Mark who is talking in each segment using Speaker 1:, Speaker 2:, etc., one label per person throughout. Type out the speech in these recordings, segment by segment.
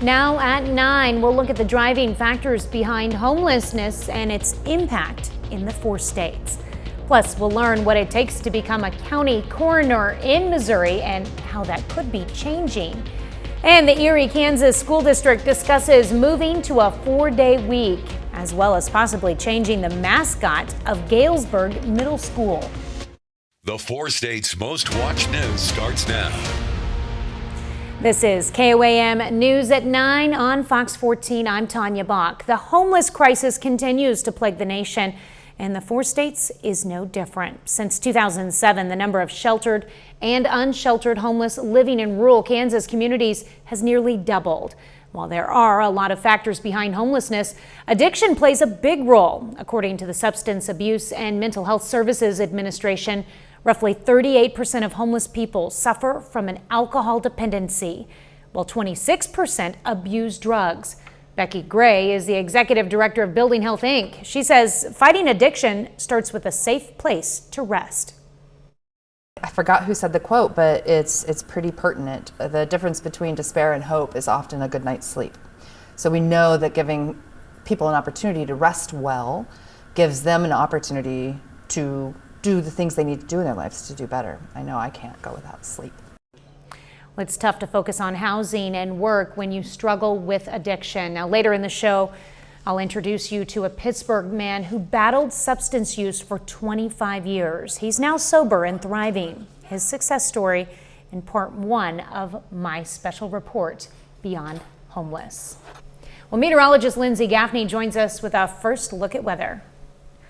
Speaker 1: Now at 9, we'll look at the driving factors behind homelessness and its impact in the 4 states. Plus, we'll learn what it takes to become a county coroner in Missouri and how that could be changing. And the Erie, Kansas School District discusses moving to a 4-day week, as well as possibly changing the mascot of Galesburg Middle School.
Speaker 2: The 4 states' most watched news starts now.
Speaker 1: This is KOAM News at 9 on Fox 14. I'm Tanya Bach. The homeless crisis continues to plague the nation, and the 4 states is no different. Since 2007, the number of sheltered and unsheltered homeless living in rural Kansas communities has nearly doubled. While there are a lot of factors behind homelessness, addiction plays a big role. According to the Substance Abuse and Mental Health Services Administration, roughly 38% of homeless people suffer from an alcohol dependency, while 26% abuse drugs. Becky Gray is the executive director of Building Health, Inc. She says fighting addiction starts with a safe place to rest.
Speaker 3: I forgot who said the quote, but it's pretty pertinent. The difference between despair and hope is often a good night's sleep. So we know that giving people an opportunity to rest well gives them an opportunity to do the things they need to do in their lives to do better. I know I can't go without sleep.
Speaker 1: Well, it's tough to focus on housing and work when you struggle with addiction. Now, later in the show, I'll introduce you to a Pittsburgh man who battled substance use for 25 years. He's now sober and thriving. His success story in part 1 of my special report, Beyond Homeless. Well, meteorologist Lindsay Gaffney joins us with a first look at weather.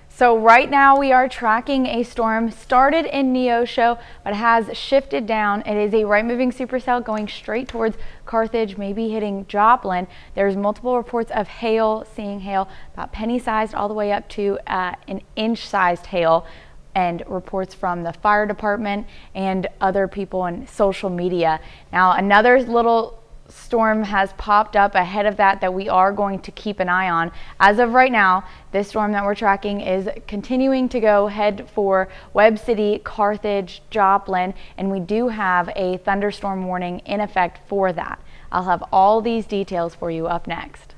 Speaker 4: So right now we are tracking a storm started in Neosho, but has shifted down. It is a right-moving supercell going straight towards Carthage, maybe hitting Joplin. There's multiple reports of hail, seeing hail about penny-sized all the way up to an inch-sized hail, and reports from the fire department and other people on social media. Now another little storm has popped up ahead of that we are going to keep an eye on. As of right now, this storm that we're tracking is continuing to go head for Webb City, Carthage, Joplin, and we do have a thunderstorm warning in effect for that. I'll have all these details for you up next.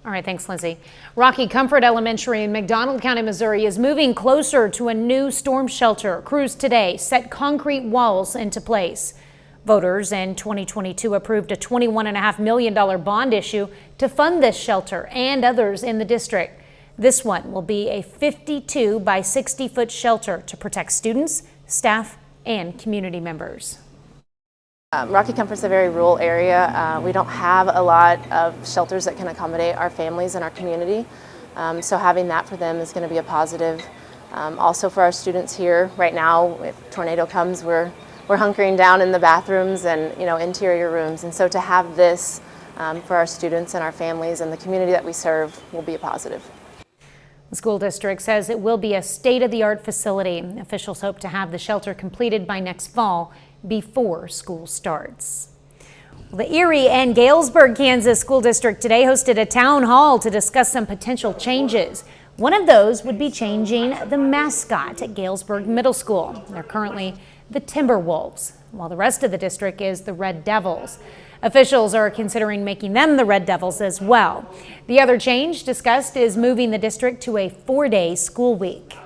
Speaker 1: All right, thanks, Lindsay. Rocky Comfort Elementary in McDonald County, Missouri is moving closer to a new storm shelter. Crews today set concrete walls into place. Voters in 2022 approved a $21.5 million bond issue to fund this shelter and others in the district. This one will be a 52 by 60 foot shelter to protect students, staff, and community members.
Speaker 5: Rocky Comfort's a very rural area. We don't have a lot of shelters that can accommodate our families and our community. So having that for them is going to be a positive. Also for our students here right now, if a tornado comes, we're hunkering down in the bathrooms and interior rooms, and so to have this for our students and our families and the community that we serve will be a positive.
Speaker 1: The school district says it will be a state-of-the-art facility. Officials hope to have the shelter completed by next fall before school starts. The Erie and Galesburg, Kansas School District today hosted a town hall to discuss some potential changes. One of those would be changing the mascot at Galesburg Middle School. They're currently the Timberwolves, while the rest of the district is the Red Devils. Officials are considering making them the Red Devils as well. The other change discussed is moving the district to a 4-day school week.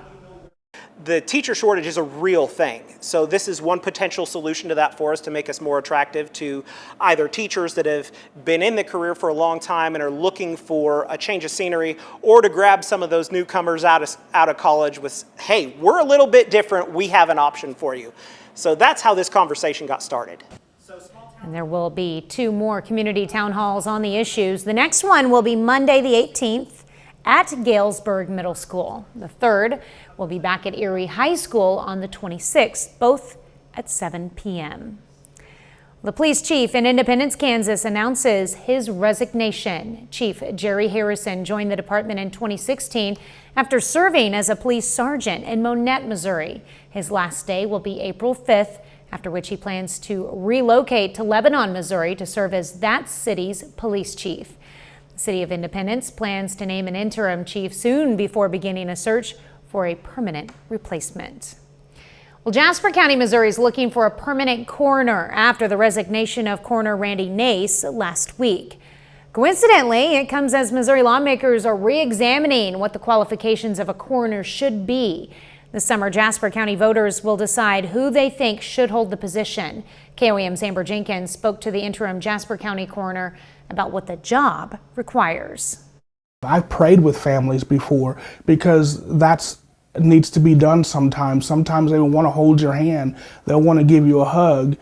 Speaker 6: The teacher shortage is a real thing, so this is one potential solution to that for us to make us more attractive to either teachers that have been in the career for a long time and are looking for a change of scenery, or to grab some of those newcomers out of college with, hey, we're a little bit different, we have an option for you. So that's how this conversation got started.
Speaker 1: And there will be 2 more community town halls on the issues. The next one will be Monday the 18th at Galesburg Middle School. The third will be back at Erie High School on the 26th, both at 7 p.m. The police chief in Independence, Kansas announces his resignation. Chief Jerry Harrison joined the department in 2016 after serving as a police sergeant in Monette, Missouri. His last day will be April 5th, after which he plans to relocate to Lebanon, Missouri to serve as that city's police chief. The City of Independence plans to name an interim chief soon before beginning a search for a permanent replacement. Well, Jasper County, Missouri is looking for a permanent coroner after the resignation of Coroner Randy Nace last week. Coincidentally, it comes as Missouri lawmakers are re-examining what the qualifications of a coroner should be. This summer, Jasper County voters will decide who they think should hold the position. KOAM's Amber Jenkins spoke to the interim Jasper County coroner about what the job requires.
Speaker 7: I've prayed with families before because that's needs to be done sometimes. Sometimes they want to hold your hand. They'll want to give you a hug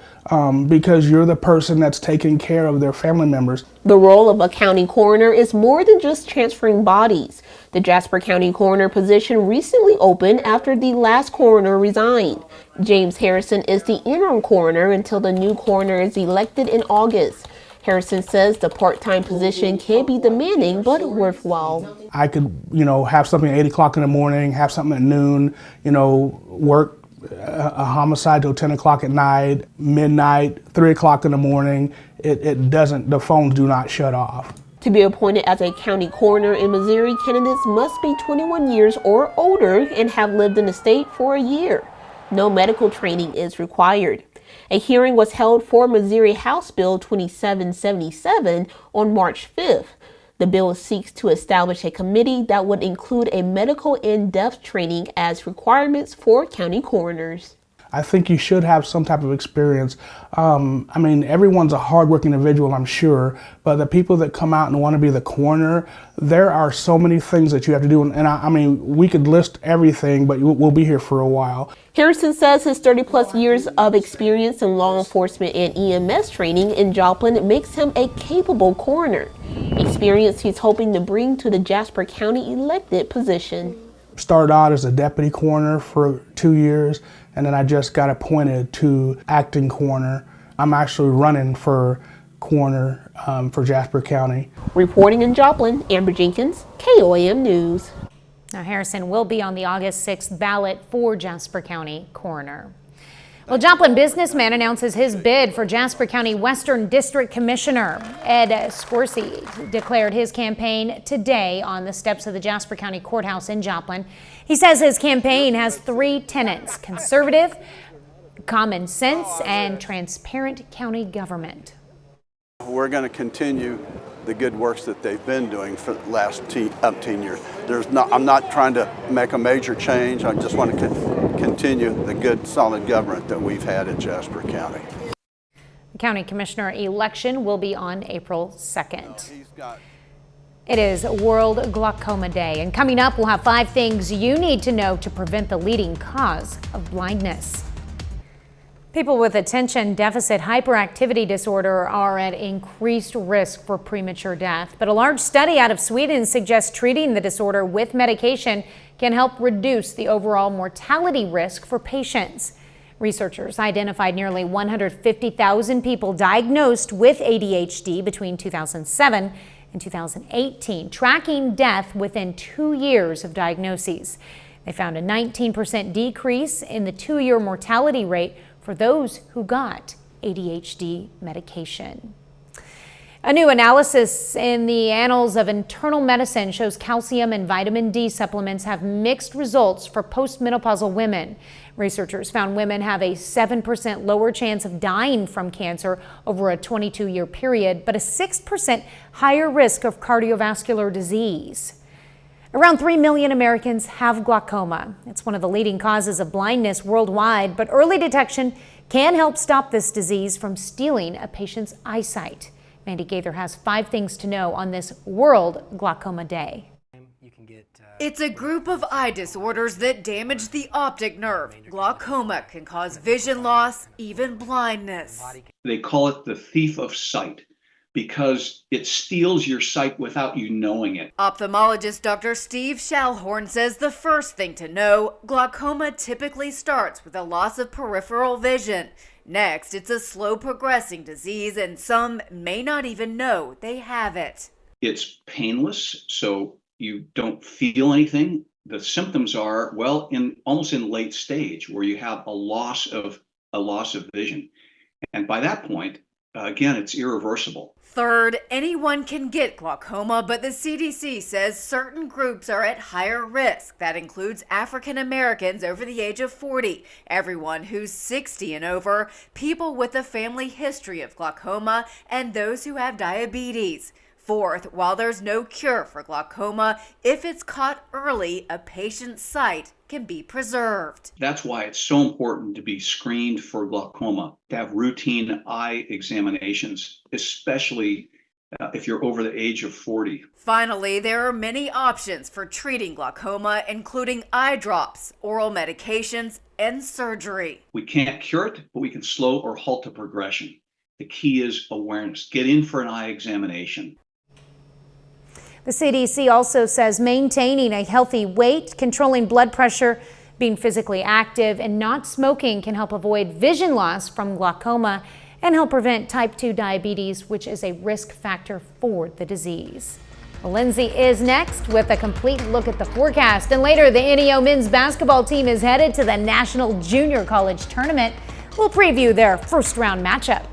Speaker 7: because you're the person that's taking care of their family members.
Speaker 8: The role of a county coroner is more than just transferring bodies. The Jasper County coroner position recently opened after the last coroner resigned. James Harrison is the interim coroner until the new coroner is elected in August. Harrison says the part-time position can be demanding but worthwhile.
Speaker 7: I could, have something at 8 o'clock in the morning, have something at noon, work a homicide till 10 o'clock at night, midnight, 3 o'clock in the morning. The phones do not shut off.
Speaker 8: To be appointed as a county coroner in Missouri, candidates must be 21 years or older and have lived in the state for a year. No medical training is required. A hearing was held for Missouri House Bill 2777 on March 5th. The bill seeks to establish a committee that would include a medical in-depth training as requirements for county coroners.
Speaker 7: I think you should have some type of experience. Everyone's a hardworking individual, I'm sure, but the people that come out and want to be the coroner, there are so many things that you have to do. And we could list everything, but we'll be here for a while.
Speaker 8: Harrison says his 30-plus years of experience in law enforcement and EMS training in Joplin makes him a capable coroner, experience he's hoping to bring to the Jasper County elected position.
Speaker 7: Started out as a deputy coroner for 2 years, and then I just got appointed to acting coroner. I'm actually running for coroner for Jasper County.
Speaker 8: Reporting in Joplin, Amber Jenkins, KOAM News.
Speaker 1: Now, Harrison will be on the August 6th ballot for Jasper County coroner. Well, Joplin businessman announces his bid for Jasper County Western District Commissioner. Ed Scorsese declared his campaign today on the steps of the Jasper County Courthouse in Joplin. He says his campaign has 3 tenets: conservative, common sense, and transparent county government.
Speaker 9: We're going to continue the good works that they've been doing for the last 10 years. I'm not trying to make a major change. I just want to continue the good, solid government that we've had in Jasper County.
Speaker 1: The county commissioner election will be on April 2nd. It is World Glaucoma Day, and coming up, we'll have 5 things you need to know to prevent the leading cause of blindness. People with attention deficit hyperactivity disorder are at increased risk for premature death, but a large study out of Sweden suggests treating the disorder with medication can help reduce the overall mortality risk for patients. Researchers identified nearly 150,000 people diagnosed with ADHD between 2007 and 2018, tracking death within 2 years of diagnoses. They found a 19% decrease in the 2-year mortality rate for those who got ADHD medication. A new analysis in the Annals of Internal Medicine shows calcium and vitamin D supplements have mixed results for postmenopausal women. Researchers found women have a 7% lower chance of dying from cancer over a 22-year period, but a 6% higher risk of cardiovascular disease. Around 3 million Americans have glaucoma. It's one of the leading causes of blindness worldwide, but early detection can help stop this disease from stealing a patient's eyesight. Mandy Gaither has 5 things to know on this World Glaucoma Day.
Speaker 10: It's a group of eye disorders that damage the optic nerve. Glaucoma can cause vision loss, even blindness.
Speaker 11: They call it the thief of sight, because it steals your sight without you knowing it.
Speaker 10: Ophthalmologist Dr. Steve Schallhorn says the first thing to know, glaucoma typically starts with a loss of peripheral vision. Next, it's a slow progressing disease, and some may not even know they have it.
Speaker 11: It's painless, so you don't feel anything. The symptoms are, almost in late stage, where you have a loss of vision. And by that point, again, it's irreversible.
Speaker 10: Third, anyone can get glaucoma, but the CDC says certain groups are at higher risk. That includes African Americans over the age of 40, everyone who's 60 and over, people with a family history of glaucoma, and those who have diabetes. Fourth, while there's no cure for glaucoma, if it's caught early, a patient's sight can be preserved.
Speaker 11: That's why it's so important to be screened for glaucoma, to have routine eye examinations, especially if you're over the age of 40.
Speaker 10: Finally, there are many options for treating glaucoma, including eye drops, oral medications, and surgery.
Speaker 11: We can't cure it, but we can slow or halt the progression. The key is awareness. Get in for an eye examination.
Speaker 1: The CDC also says maintaining a healthy weight, controlling blood pressure, being physically active, and not smoking can help avoid vision loss from glaucoma and help prevent type 2 diabetes, which is a risk factor for the disease. Well, Lindsay is next with a complete look at the forecast. And later, the NEO men's basketball team is headed to the National Junior College Tournament. We'll preview their first round matchup.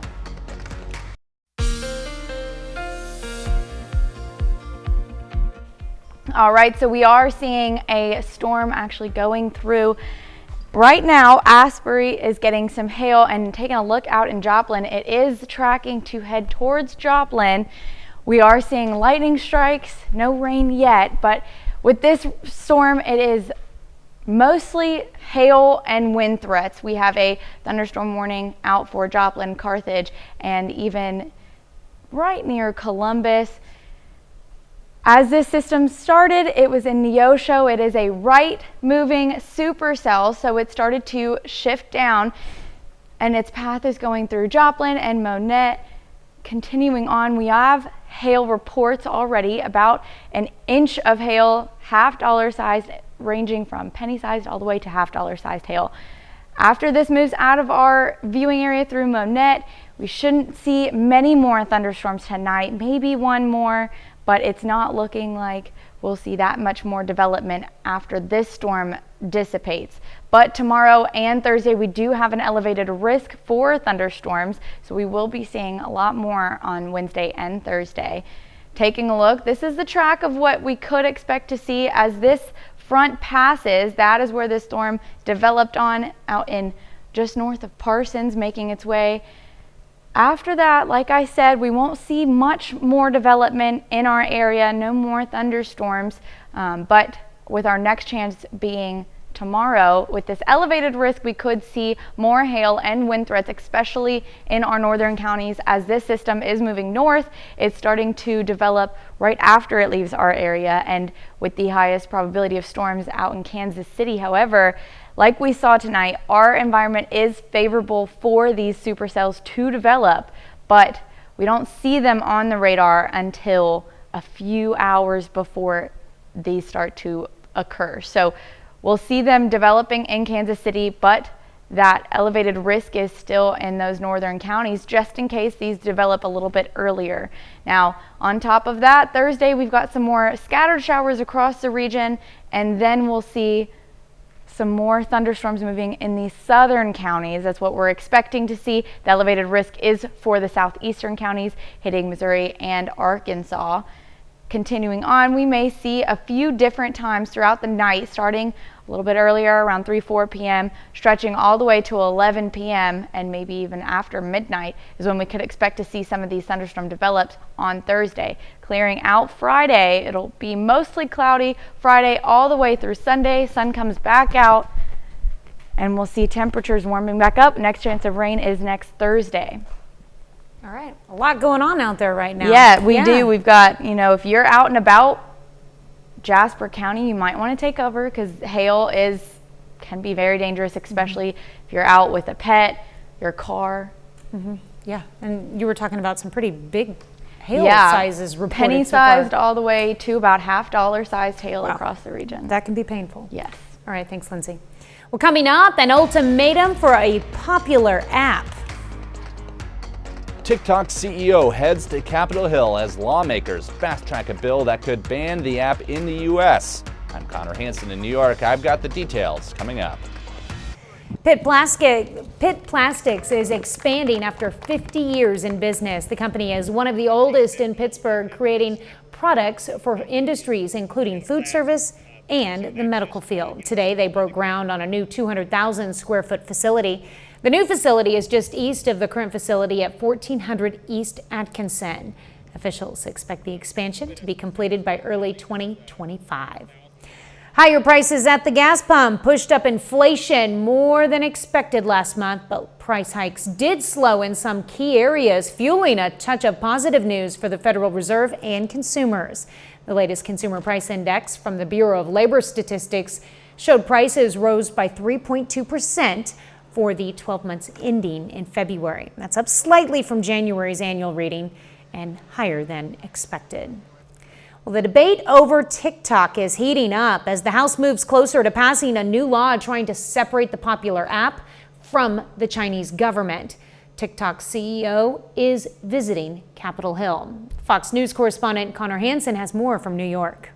Speaker 4: All right, so we are seeing a storm actually going through. Right now, Asbury is getting some hail, and taking a look out in Joplin, it is tracking to head towards Joplin. We are seeing lightning strikes, no rain yet, but with this storm, it is mostly hail and wind threats. We have a thunderstorm warning out for Joplin, Carthage, and even right near Columbus. As this system started, it was in Neosho. It is a right-moving supercell, so it started to shift down, and its path is going through Joplin and Monette. Continuing on, we have hail reports already, about an inch of hail, $half sized, ranging from penny-sized all the way to $half sized hail. After this moves out of our viewing area through Monette, we shouldn't see many more thunderstorms tonight, maybe one more, but it's not looking like we'll see that much more development after this storm dissipates. But tomorrow and Thursday, we do have an elevated risk for thunderstorms, so we will be seeing a lot more on Wednesday and Thursday. Taking a look, this is the track of what we could expect to see as this front passes. That is where this storm developed on, out in just north of Parsons, making its way. After that, like I said, we won't see much more development in our area, no more thunderstorms, but with our next chance being tomorrow, with this elevated risk, we could see more hail and wind threats, especially in our northern counties. As this system is moving north, it's starting to develop right after it leaves our area, and with the highest probability of storms out in Kansas City. However, like we saw tonight, our environment is favorable for these supercells to develop, but we don't see them on the radar until a few hours before these start to occur. So we'll see them developing in Kansas City, but that elevated risk is still in those northern counties, just in case these develop a little bit earlier. Now, on top of that, Thursday, we've got some more scattered showers across the region, and then we'll see some more thunderstorms moving in the southern counties. That's what we're expecting to see. The elevated risk is for the southeastern counties, hitting Missouri and Arkansas. Continuing on, we may see a few different times throughout the night, starting a little bit earlier, around 3-4 p.m., stretching all the way to 11 p.m., and maybe even after midnight is when we could expect to see some of these thunderstorms develop on Thursday. Clearing out Friday, it'll be mostly cloudy Friday all the way through Sunday. Sun comes back out, and we'll see temperatures warming back up. Next chance of rain is next Thursday.
Speaker 1: All right, a lot going on out there right now.
Speaker 4: Yeah, we do. We've got, if you're out and about Jasper County, you might want to take cover, because hail can be very dangerous, especially if you're out with a pet, your car.
Speaker 1: Yeah, and you were talking about some pretty big hail sizes reported
Speaker 4: penny-sized
Speaker 1: so far.
Speaker 4: all the way to about $half-sized hail across the region.
Speaker 1: That can be painful.
Speaker 4: Yes.
Speaker 1: All right, thanks, Lindsay. Well, coming up, an ultimatum for a popular app.
Speaker 12: TikTok CEO heads to Capitol Hill as lawmakers fast-track a bill that could ban the app in the U.S. I'm Connor Hansen in New York. I've got the details coming up.
Speaker 1: Pitt Plastics is expanding after 50 years in business. The company is one of the oldest in Pittsburgh, creating products for industries including food service and the medical field. Today, they broke ground on a new 200,000 square foot facility. The new facility is just east of the current facility at 1400 East Atkinson. Officials expect the expansion to be completed by early 2025. Higher prices at the gas pump pushed up inflation more than expected last month, but price hikes did slow in some key areas, fueling a touch of positive news for the Federal Reserve and consumers. The latest consumer price index from the Bureau of Labor Statistics showed prices rose by 3.2% for the 12 months ending in February. That's up slightly from January's annual reading and higher than expected. Well, the debate over TikTok is heating up as the House moves closer to passing a new law trying to separate the popular app from the Chinese government. TikTok's CEO is visiting Capitol Hill. Fox News correspondent Connor Hansen has more from New York.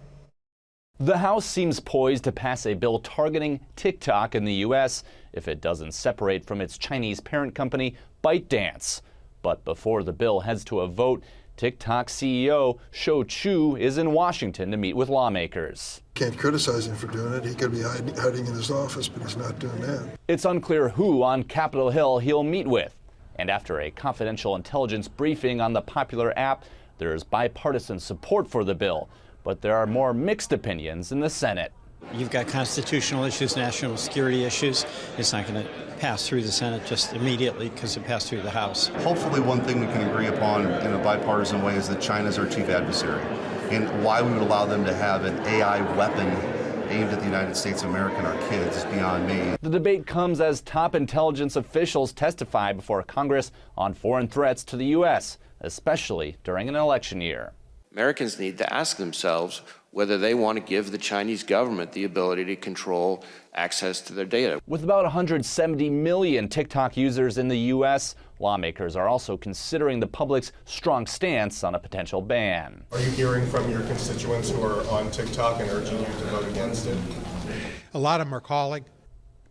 Speaker 12: The House seems poised to pass a bill targeting TikTok in the U.S. if it doesn't separate from its Chinese parent company, ByteDance. But before the bill heads to a vote, TikTok CEO Shou Chew is in Washington to meet with lawmakers.
Speaker 13: Can't criticize him for doing it. He could be hiding in his office, but he's not doing that.
Speaker 12: It's unclear who on Capitol Hill he'll meet with. And after a confidential intelligence briefing on the popular app, there's bipartisan support for the bill. But there are more mixed opinions in the Senate.
Speaker 14: You've got constitutional issues, national security issues. It's not going to pass through the Senate just immediately because it passed through the House.
Speaker 15: Hopefully one thing we can agree upon in a bipartisan way is that China's our chief adversary, and why we would allow them to have an AI weapon aimed at the United States of America and our kids is beyond me.
Speaker 12: The debate comes as top intelligence officials testify before Congress on foreign threats to the U.S., especially during an election year.
Speaker 16: Americans need to ask themselves whether they want to give the Chinese government the ability to control access to their data.
Speaker 12: With about 170 million TikTok users in the U.S., lawmakers are also considering the public's strong stance on a potential ban.
Speaker 17: Are you hearing from your constituents who are on TikTok and urging you to vote against it?
Speaker 18: A lot of them are calling.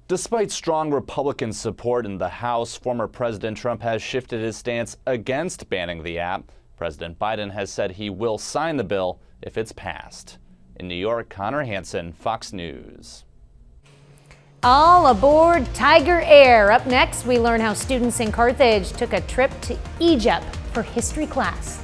Speaker 12: Despite strong Republican support in the House, former President Trump has shifted his stance against banning the app. President Biden has said he will sign the bill if it's passed. In New York, Connor Hansen, Fox News.
Speaker 1: All aboard Tiger Air. Up next, we learn how students in Carthage took a trip to Egypt for history class.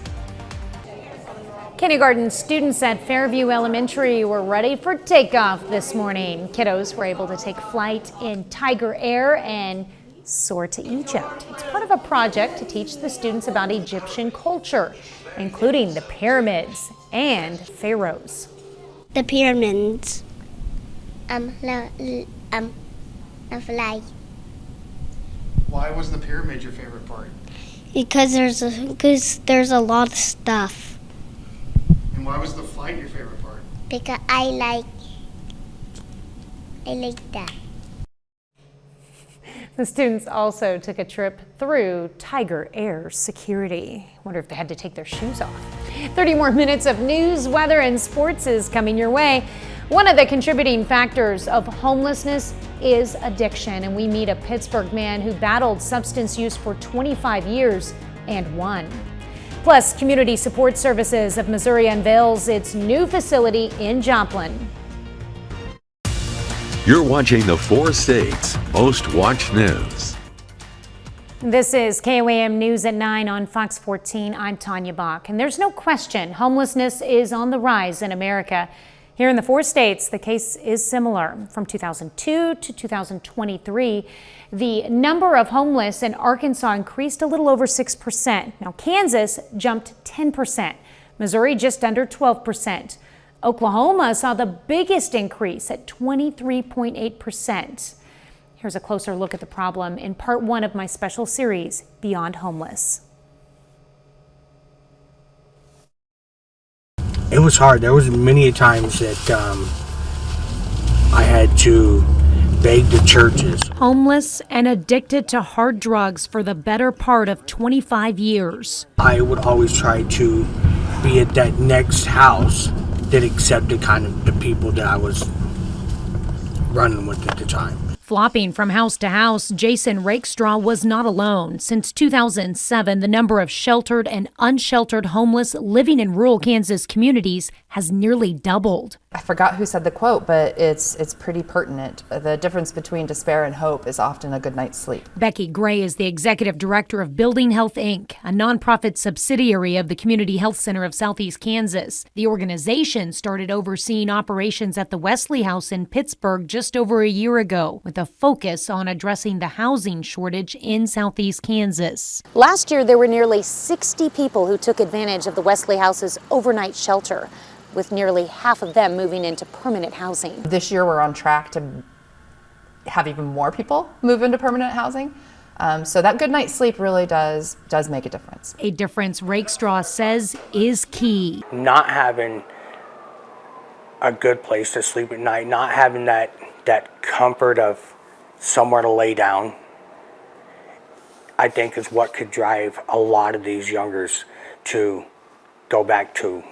Speaker 1: Kindergarten students at Fairview Elementary were ready for takeoff this morning. Kiddos were able to take flight in Tiger Air and soar to Egypt. It's part of a project to teach the students about Egyptian culture, including the pyramids and pharaohs.
Speaker 19: The pyramids. Fly.
Speaker 20: Why was the pyramid your favorite part?
Speaker 19: Because there's a lot of stuff.
Speaker 20: And why was the flight your favorite part?
Speaker 19: Because I like that.
Speaker 1: The students also took a trip through Tiger Air security. Wonder if they had to take their shoes off. 30 more minutes of news, weather, and sports is coming your way. One of the contributing factors of homelessness is addiction, and we meet a Pittsburgh man who battled substance use for 25 years and won. Plus, Community Support Services of Missouri unveils its new facility in Joplin.
Speaker 2: You're watching the 4 States Most Watched News.
Speaker 1: This is KOAM News at 9 on Fox 14. I'm Tanya Bach, and there's no question homelessness is on the rise in America. Here in the 4 states, the case is similar. From 2002 to 2023, the number of homeless in Arkansas increased a little over 6%. Now, Kansas jumped 10%, Missouri just under 12%. Oklahoma saw the biggest increase at 23.8%. Here's a closer look at the problem in part 1 of my special series, Beyond Homeless.
Speaker 21: It was hard. There was many times that I had to beg the churches.
Speaker 1: Homeless and addicted to hard drugs for the better part of 25 years.
Speaker 21: I would always try to be at that next house that accepted kind of the people that I was running with at the time.
Speaker 1: Flopping from house to house, Jason Rakestraw was not alone. Since 2007, the number of sheltered and unsheltered homeless living in rural Kansas communities has nearly doubled.
Speaker 3: I forgot who said the quote, but it's pretty pertinent. The difference between despair and hope is often a good night's sleep.
Speaker 1: Becky Gray is the executive director of Building Health, Inc., a nonprofit subsidiary of the Community Health Center of Southeast Kansas. The organization started overseeing operations at the Wesley House in Pittsburgh just over a year ago, with a focus on addressing the housing shortage in Southeast Kansas.
Speaker 22: Last year, there were nearly 60 people who took advantage of the Wesley House's overnight shelter, with nearly half of them moving into permanent housing.
Speaker 3: This year, we're on track to have even more people move into permanent housing. So that good night's sleep really does make a difference.
Speaker 1: A difference Rakestraw says is key.
Speaker 21: Not having a good place to sleep at night, not having that comfort of somewhere to lay down, I think is what could drive a lot of these youngers to go back to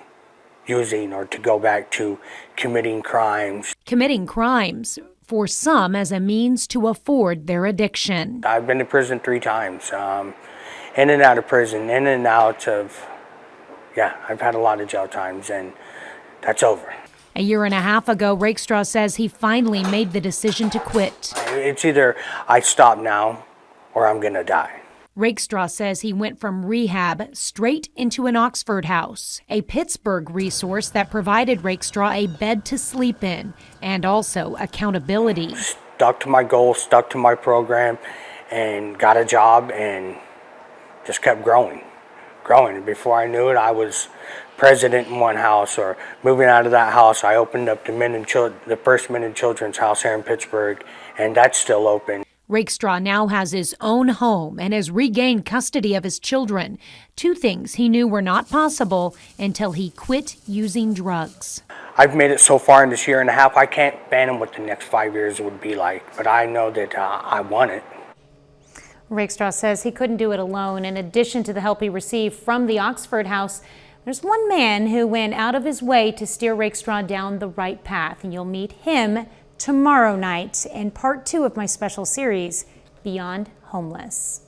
Speaker 21: using or to go back to committing crimes.
Speaker 1: Committing crimes, for some, as a means to afford their addiction.
Speaker 21: I've been to prison 3 times, in and out of prison, in and out of, I've had a lot of jail times, and that's over.
Speaker 1: A year and a half ago, Rakestraw says he finally made the decision to quit.
Speaker 21: It's either I stop now or I'm gonna die.
Speaker 1: Rakestraw says he went from rehab straight into an Oxford house, a Pittsburgh resource that provided Rakestraw a bed to sleep in and also accountability.
Speaker 21: Stuck to my goals, stuck to my program, and got a job and just kept growing. And before I knew it, I was president in one house, or moving out of that house, I opened up the first men and children's house here in Pittsburgh, and that's still open.
Speaker 1: Rakestraw now has his own home and has regained custody of his children, 2 things he knew were not possible until he quit using drugs.
Speaker 21: I've made it so far in this year and a half, I can't fathom what the next 5 years would be like, but I know that I want it.
Speaker 1: Rakestraw says he couldn't do it alone. In addition to the help he received from the Oxford house, there's one man who went out of his way to steer Rakestraw down the right path, and you'll meet him tomorrow night in part 2 of my special series, Beyond Homeless.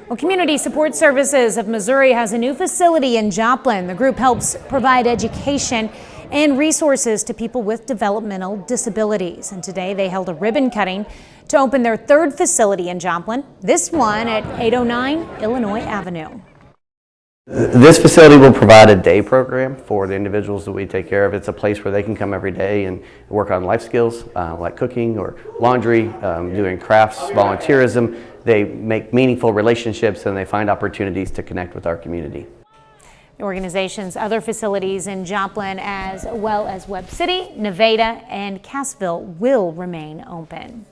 Speaker 1: Well, Community Support Services of Missouri has a new facility in Joplin. The group helps provide education and resources to people with developmental disabilities. And today they held a ribbon cutting to open their 3rd facility in Joplin, this one at 809 Illinois Avenue.
Speaker 23: This facility will provide a day program for the individuals that we take care of. It's a place where they can come every day and work on life skills like cooking or laundry, doing crafts, volunteerism. They make meaningful relationships and they find opportunities to connect with our community.
Speaker 1: The organization's other facilities in Joplin, as well as Webb City, Nevada, and Cassville, will remain open.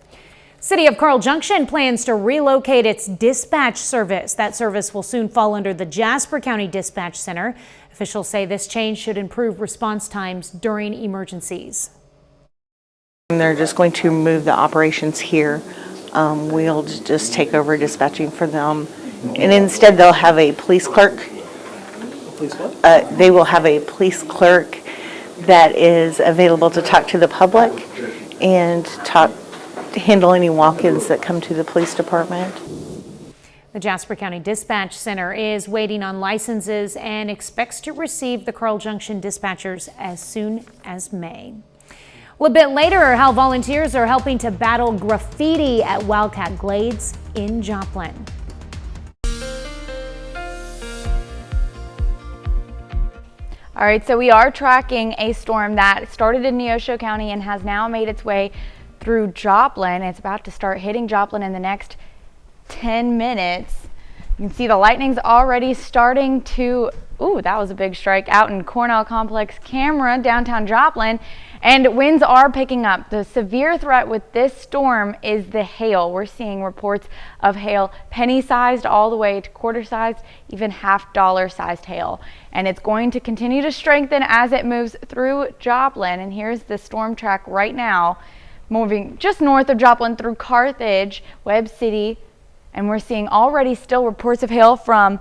Speaker 1: City of Carl Junction plans to relocate its dispatch service. That service will soon fall under the Jasper County Dispatch Center. Officials say this change should improve response times during emergencies.
Speaker 24: They're just going to move the operations here. We'll just take over dispatching for them. And instead they'll have a police clerk. They will have a police clerk that is available to talk to the public and handle any walk-ins that come to the police department.
Speaker 1: The Jasper County Dispatch Center is waiting on licenses and expects to receive the Carl Junction dispatchers as soon as May. Well, a bit later, how volunteers are helping to battle graffiti at Wildcat Glades in Joplin.
Speaker 4: All right, so we are tracking a storm that started in Neosho County and has now made its way through Joplin. It's about to start hitting Joplin in the next 10 minutes. You can see the lightning's already starting to, that was a big strike out in Cornell Complex Camera, downtown Joplin, and winds are picking up. The severe threat with this storm is the hail. We're seeing reports of hail penny-sized all the way to quarter-sized, even half-dollar sized hail. And it's going to continue to strengthen as it moves through Joplin. And here's the storm track right now, moving just north of Joplin through Carthage, Webb City, and we're seeing already still reports of hail from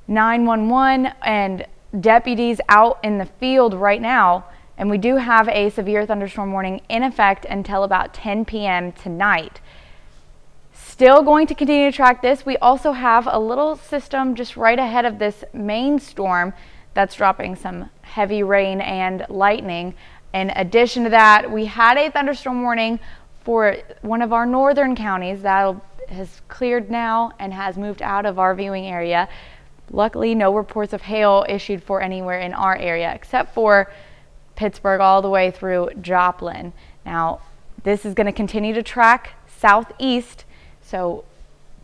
Speaker 4: 911 and deputies out in the field right now. And we do have a severe thunderstorm warning in effect until about 10 p.m. tonight. Still going to continue to track this. We also have a little system just right ahead of this main storm that's dropping some heavy rain and lightning. In addition to that, we had a thunderstorm warning for one of our northern counties that has cleared now and has moved out of our viewing area. Luckily, no reports of hail issued for anywhere in our area except for Pittsburgh all the way through Joplin. Now, this is going to continue to track southeast, so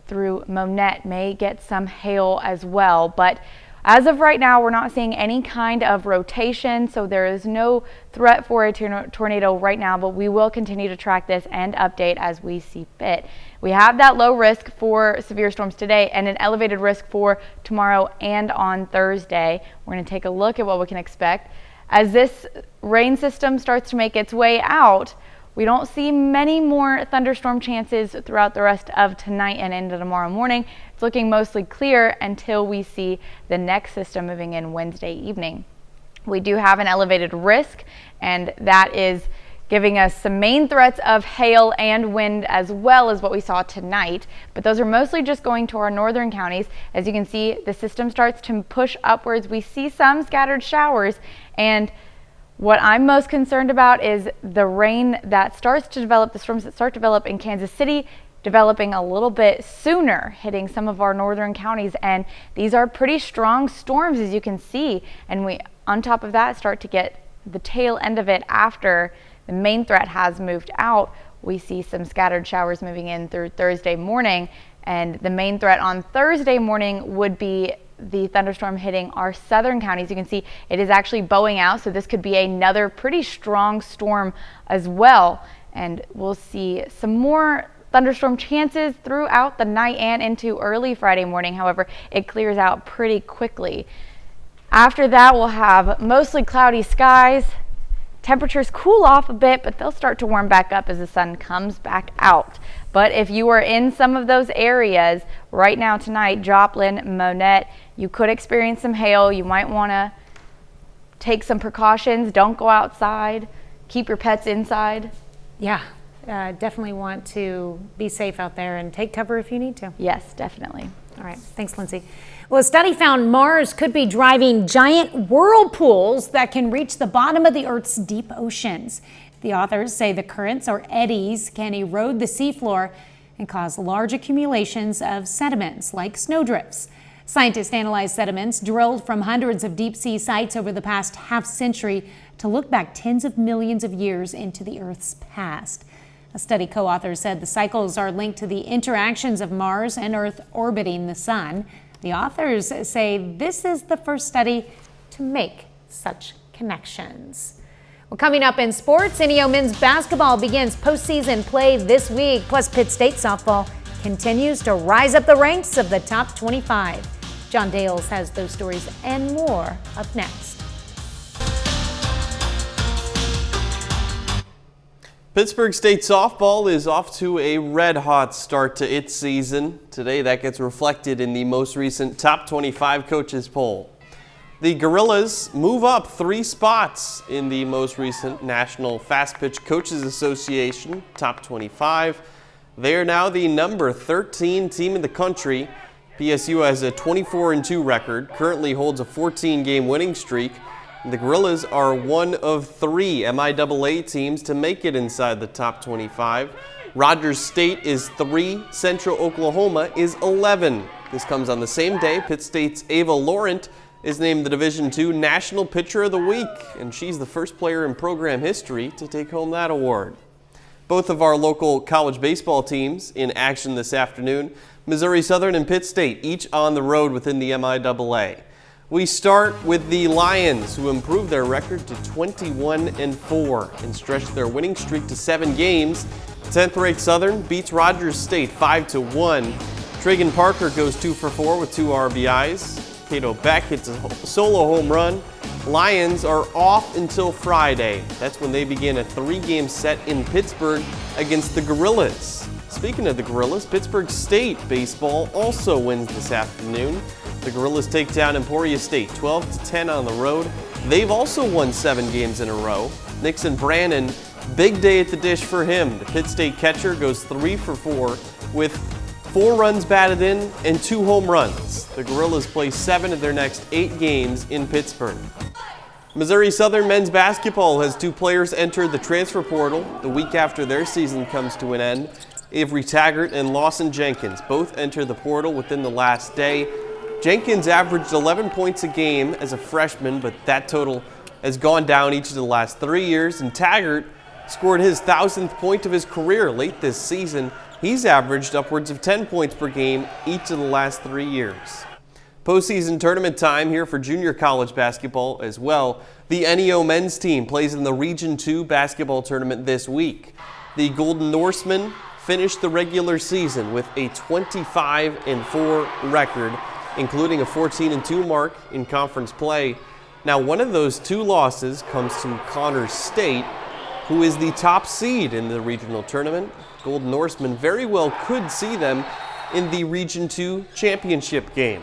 Speaker 4: through Monette may get some hail as well. But as of right now, we're not seeing any kind of rotation, so there is no threat for a tornado right now, but we will continue to track this and update as we see fit. We have that low risk for severe storms today and an elevated risk for tomorrow and on Thursday. We're going to take a look at what we can expect. As this rain system starts to make its way out, we don't see many more thunderstorm chances throughout the rest of tonight and into tomorrow morning. It's looking mostly clear until we see the next system moving in Wednesday evening. We do have an elevated risk, and that is giving us some main threats of hail and wind as well as what we saw tonight. But those are mostly just going to our northern counties. As you can see, the system starts to push upwards. We see some scattered showers, and what I'm most concerned about is the rain that starts to develop, the storms that start to develop in Kansas City, developing a little bit sooner, hitting some of our northern counties. And these are pretty strong storms, as you can see. And we, on top of that, start to get the tail end of it after the main threat has moved out. We see some scattered showers moving in through Thursday morning. And the main threat on Thursday morning would be the thunderstorm hitting our southern counties. You can see it is actually bowing out, so this could be another pretty strong storm as well. And we'll see some more thunderstorm chances throughout the night and into early Friday morning. However, it clears out pretty quickly. After that, we'll have mostly cloudy skies. Temperatures cool off a bit, but they'll start to warm back up as the sun comes back out. But if you are in some of those areas right now tonight, Joplin, Monette, you could experience some hail. You might want to take some precautions. Don't go outside. Keep your pets inside.
Speaker 1: Yeah, definitely want to be safe out there and take cover if you need to.
Speaker 4: Yes, definitely.
Speaker 1: All right, thanks, Lindsay. Well, a study found Mars could be driving giant whirlpools that can reach the bottom of the Earth's deep oceans. The authors say the currents or eddies can erode the seafloor and cause large accumulations of sediments like snowdrifts. Scientists analyzed sediments drilled from hundreds of deep sea sites over the past half century to look back tens of millions of years into the Earth's past. A study co-authors said the cycles are linked to the interactions of Mars and Earth orbiting the sun. The authors say this is the first study to make such connections. Well, coming up in sports, NEO men's basketball begins postseason play this week. Plus, Pitt State softball continues to rise up the ranks of the top 25. John Dales has those stories and more up next.
Speaker 5: Pittsburgh State softball is off to a red-hot start to its season. Today, that gets reflected in the most recent top 25 coaches poll. The Gorillas move up 3 spots in the most recent National Fast Pitch Coaches Association top 25. They are now the number 13 team in the country. PSU has a 24-2 record, currently holds a 14-game winning streak. The Gorillas are one of 3 MIAA teams to make it inside the top 25. Rogers State is 3, Central Oklahoma is 11. This comes on the same day Pitt State's Ava Laurent is named the Division II National Pitcher of the Week, and she's the first player in program history to take home that award. Both of our local college baseball teams in action this afternoon. Missouri Southern and Pitt State, each on the road within the MIAA. We start with the Lions, who improved their record to 21-4 and stretched their winning streak to 7 games. 10th-ranked Southern beats Rogers State 5-1. Tragan Parker goes 2 for 4 with 2 RBIs. Cato Beck hits a solo home run. Lions are off until Friday. That's when they begin a 3-game set in Pittsburgh against the Gorillas. Speaking of the Gorillas, Pittsburgh State baseball also wins this afternoon. The Gorillas take down Emporia State 12-10 on the road. they've also won 7 games in a row. Nixon Brannon, big day at the dish for him. The Pitt State catcher goes 3 for 4 with 4 runs batted in and 2 home runs. The Gorillas play 7 of their next 8 games in Pittsburgh. Missouri Southern men's basketball has 2 players enter the transfer portal the week after their season comes to an end. Avery Taggart and Lawson Jenkins both enter the portal within the last day. Jenkins averaged 11 points a game as a freshman, but that total has gone down each of the last 3 years, and Taggart scored his 1,000th point of his career late this season. He's averaged upwards of 10 points per game each of the last 3 years. Postseason tournament time here for junior college basketball as well. The NEO men's team plays in the Region 2 basketball tournament this week. The Golden Norsemen finished the regular season with a 25-4 record, including a 14-2 mark in conference play. Now, one of those 2 losses comes to Connors State, who is the top seed in the regional tournament. Golden Norsemen very well could see them in the Region 2 championship game.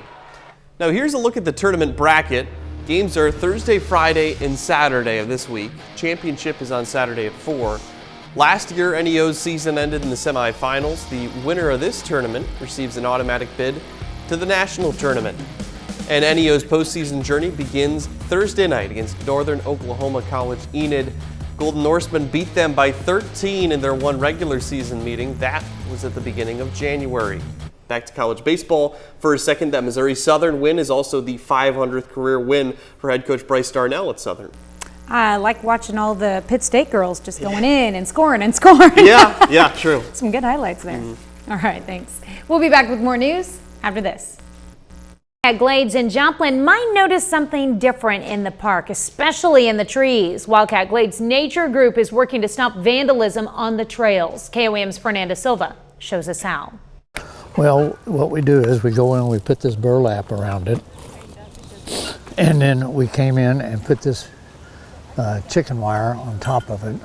Speaker 5: Now here's a look at the tournament bracket. Games are Thursday, Friday, and Saturday of this week. Championship is on Saturday at 4. Last year, NEO's season ended in the semifinals. The winner of this tournament receives an automatic bid to the national tournament. And NEO's postseason journey begins Thursday night against Northern Oklahoma College Enid. Golden Norsemen beat them by 13 in their one regular season meeting. That was at the beginning of January. Back to college baseball for a second. That Missouri Southern win is also the 500th career win for head coach Bryce Darnell at Southern.
Speaker 1: I like watching all the Pitt State girls just going in and scoring and scoring.
Speaker 5: Yeah, true.
Speaker 1: Some good highlights there. All right, thanks. We'll be back with more news after this. At Glades in Joplin might notice something different in the park, especially in the trees. Wildcat Glades Nature Group is working to stop vandalism on the trails. KOAM's Fernanda Silva shows us how.
Speaker 6: Well, what we do is we go in and we put this burlap around it, and then we came in and put this chicken wire on top of it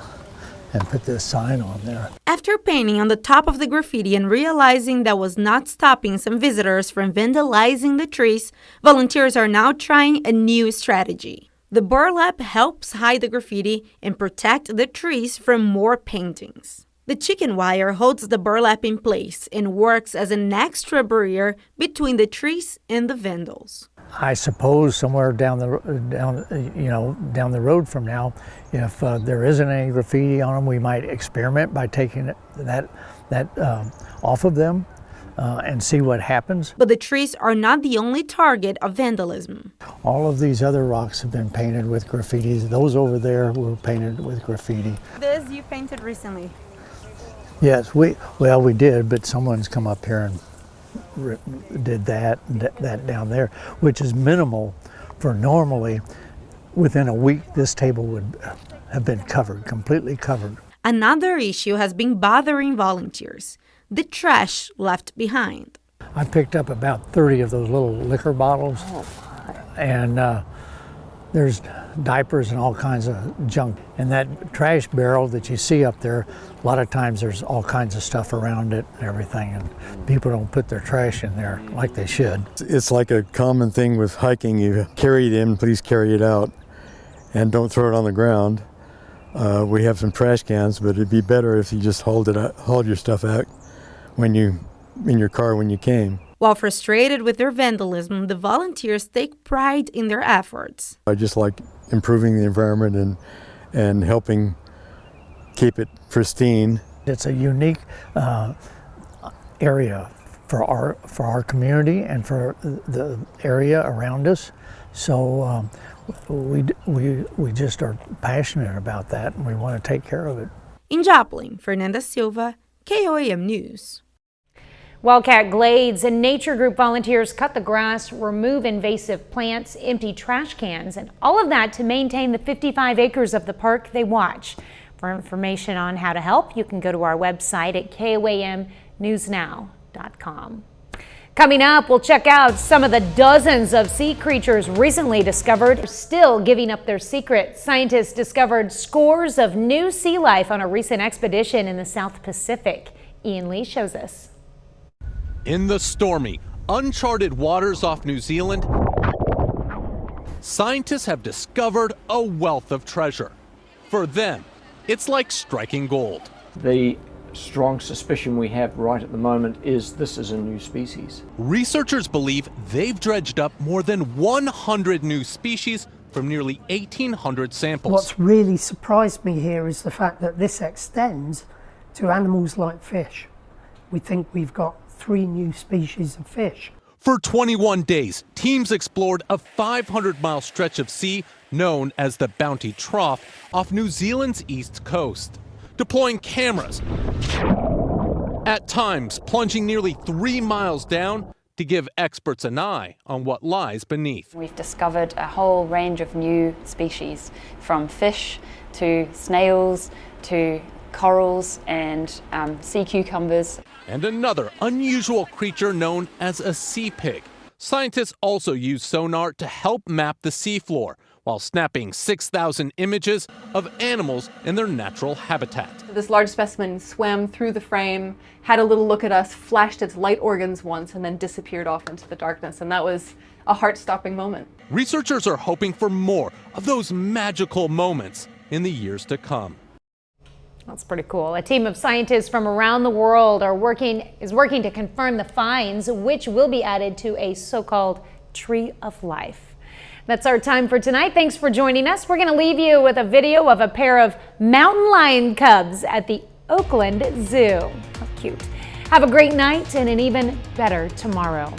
Speaker 6: and put this sign on there.
Speaker 7: After painting on the top of the graffiti and realizing that was not stopping some visitors from vandalizing the trees, volunteers are now trying a new strategy. The burlap helps hide the graffiti and protect the trees from more paintings. The chicken wire holds the burlap in place and works as an extra barrier between the trees and the vandals.
Speaker 6: I suppose somewhere down the road from now, if there isn't any graffiti on them, we might experiment by taking that off of them and see what happens.
Speaker 7: But the trees are not the only target of vandalism.
Speaker 6: All of these other rocks have been painted with graffiti. Those over there were painted with graffiti.
Speaker 7: This you painted recently?
Speaker 6: Yes, we did, but someone's come up here and did that down there, which is minimal for normally within a week this table would have been covered, completely covered.
Speaker 7: Another issue has been bothering volunteers, the trash left behind.
Speaker 6: I picked up about 30 of those little liquor bottles, and there's diapers and all kinds of junk. And that trash barrel that you see up there, a lot of times there's all kinds of stuff around it and everything, and people don't put their trash in there like they should.
Speaker 8: It's like a common thing with hiking. You carry it in, please carry it out, and don't throw it on the ground. We have some trash cans, but it'd be better if you just hauled your stuff out in your car when you came.
Speaker 7: While frustrated with their vandalism, the volunteers take pride in their efforts.
Speaker 8: I just like improving the environment and helping keep it pristine.
Speaker 6: It's a unique area for our community and for the area around us. So we just are passionate about that, and we want to take care of it.
Speaker 7: In Joplin, Fernanda Silva, KOAM News.
Speaker 1: Wildcat Glades and Nature Group volunteers cut the grass, remove invasive plants, empty trash cans, and all of that to maintain the 55 acres of the park they watch. For information on how to help, you can go to our website at koamnewsnow.com. Coming up, we'll check out some of the dozens of sea creatures recently discovered, still giving up their secret. Scientists discovered scores of new sea life on a recent expedition in the South Pacific. Ian Lee shows us.
Speaker 9: In the stormy, uncharted waters off New Zealand, scientists have discovered a wealth of treasure. For them, it's like striking gold.
Speaker 10: The strong suspicion we have right at the moment is this is a new species.
Speaker 9: Researchers believe they've dredged up more than 100 new species from nearly 1,800 samples.
Speaker 11: What's really surprised me here is the fact that this extends to animals like fish. We think we've got 3 new species of fish.
Speaker 9: For 21 days, teams explored a 500-mile stretch of sea known as the Bounty Trough off New Zealand's east coast, deploying cameras, at times plunging nearly 3 miles down to give experts an eye on what lies beneath.
Speaker 13: We've discovered a whole range of new species, from fish to snails to corals and sea cucumbers.
Speaker 9: And another unusual creature known as a sea pig. Scientists also use sonar to help map the seafloor while snapping 6,000 images of animals in their natural habitat.
Speaker 25: This large specimen swam through the frame, had a little look at us, flashed its light organs once, and then disappeared off into the darkness. And that was a heart-stopping moment.
Speaker 9: Researchers are hoping for more of those magical moments in the years to come.
Speaker 1: That's pretty cool. A team of scientists from around the world is working to confirm the finds, which will be added to a so-called tree of life. That's our time for tonight. Thanks for joining us. We're going to leave you with a video of a pair of mountain lion cubs at the Oakland Zoo. How cute. Have a great night and an even better tomorrow.